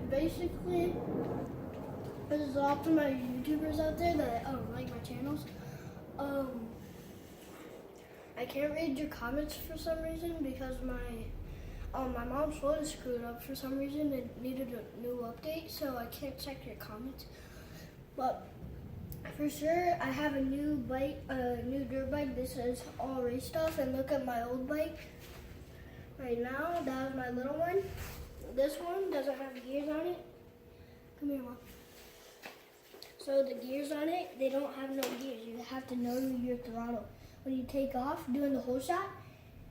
basically, there's lots of my YouTubers out there that like my channels. I can't read your comments for some reason because my mom's phone is screwed up for some reason. It needed a new update, so I can't check your comments. But for sure, I have a new bike, a new dirt bike. This is all race stuff. And look at my old bike. Right now, that was my little one. This one doesn't have gears on it. Come here, Mom. So the gears on it, they don't have no gears. You have to know your throttle. When you take off doing the whole shot,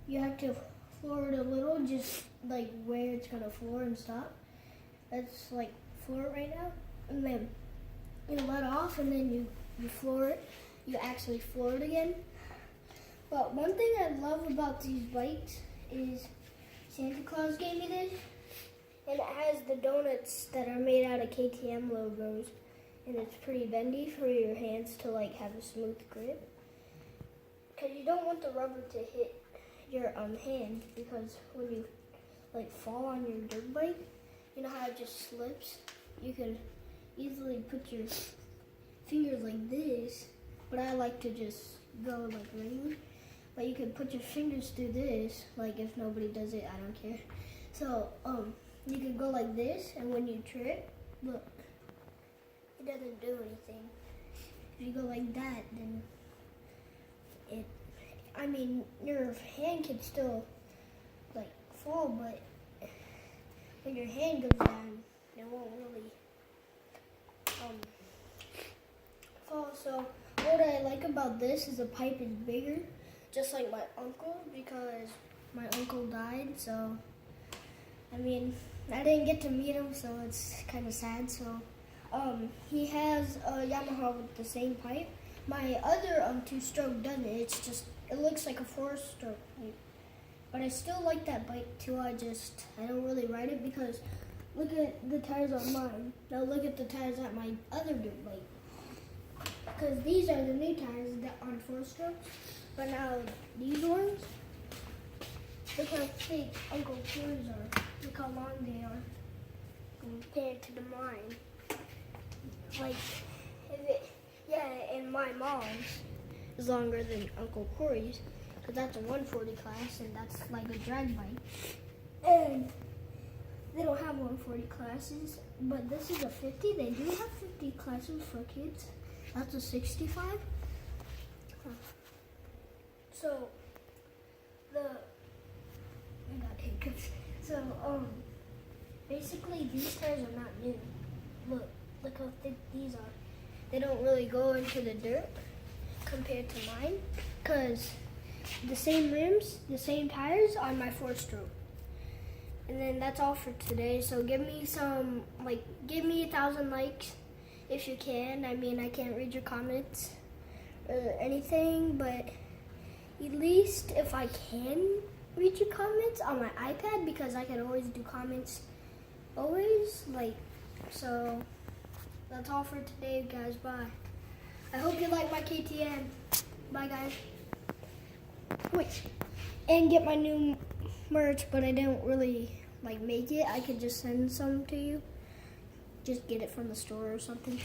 you have to floor it a little, just like where it's gonna floor and stop. That's like floor it right now. And then you let off and then you floor it. You actually floor it again. But one thing I love about these bikes is Santa Claus gave me this. And it has the donuts that are made out of KTM logos. And it's pretty bendy for your hands to like have a smooth grip. Because you don't want the rubber to hit your hand, because when you like fall on your dirt bike, you know how it just slips? You could easily put your fingers like this, but I like to just go like regular. But you could put your fingers through this, like if nobody does it, I don't care. So you could go like this, and when you trip, look, it doesn't do anything. If you go like that, then your hand can still like fall, but when your hand goes down, it won't really fall. So what I like about this is the pipe is bigger, just like my uncle, because my uncle died. So I didn't get to meet him, so it's kind of sad. So he has a Yamaha with the same pipe. My other two-stroke doesn't. It looks like a four-stroke pipe. But I still like that bike too. I don't really ride it because look at the tires on mine. Now look at the tires at my other dirt bike. Because these are the new tires that on four-strokes. But now these ones, look how thick Uncle Corey's are. Look how long they are compared to the mine. Like, and my mom's is longer than Uncle Corey's, because that's a 140 class, and that's like a drag bike. And they don't have 140 classes, but this is a 50. They do have 50 classes for kids. That's a 65. So, I got hiccups. So, basically these tires are not new. Look how thick these are. They don't really go into the dirt compared to mine, because the same rims, the same tires on my four-stroke. And then that's all for today. So give me 1,000 likes if you can. I can't read your comments or anything, but at least if I can read your comments on my iPad, because I can always do comments always. So that's all for today, guys. Bye. I hope you like my KTM. Bye, guys. Wait, and get my new merch, but I didn't really make it. I could just send some to you. Just get it from the store or something.